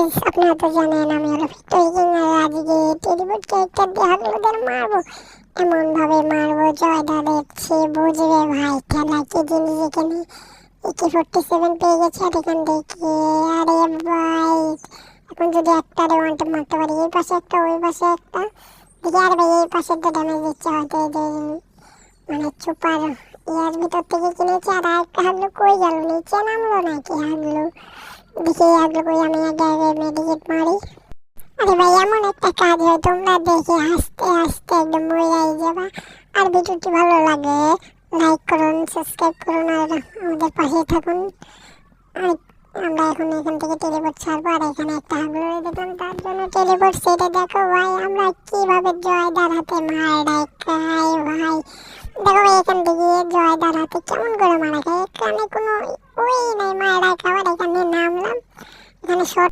Guys, আপনারা তো জানেন আমি হলো ভিক্টরি কিং, আর আজকে টেলিপোর্ট ক্যারেক্টার দিয়ে হাগলুদের মারবো। এমন ভাবে মারবো জয়দা দেখছে বুঝবে ভাই খেলা কি জিনিস। এখানে AK-47 পেয়ে গেছে আর এখান থেকে আরে ভাই এখন যদি একটা ওয়ান ট্যাপ মারতে পারি, এই পাশে একটা ওই পাশে একটা দেখি। আর ভাই এই পাশে তো ড্যামেজ দিচ্ছে হয়তো এই যে মানে সুপার ইয়ার ভিতর থেকে কিনেছে। আর একটা হাগলু কই গেল, নিচে নামলো নাকি হাগলু? দেখি হাগলু কই, আমি আগে মেডিকেট মারি। আরে ভাই এমন একটা কাজ হয় তোমরা দেখে হাসতে হাসতে একদম মজাই যাবা। আর ভিডিওটি ভালো লাগে লাইক করুন, সাবস্ক্রাইব করুন আর আমাদের পাশে থাকুন। আর আমরা এখন এখান থেকে টেলিপোর্ট ছাড়বো। আর এখানে একটা হাগলু দেখলাম, তার জন্য টেলিপোর্ট সেটা দেখো ভাই আমরা কিভাবে জয়দার হাতে মার খাই ভাই। দেখো ভাই এখান থেকে জয়দার হাতে কেমন করে মারা খায়, এখানে কোনো ওই নাই মারা খাওয়ার। এখানে নামলাম, এখানে শর্ট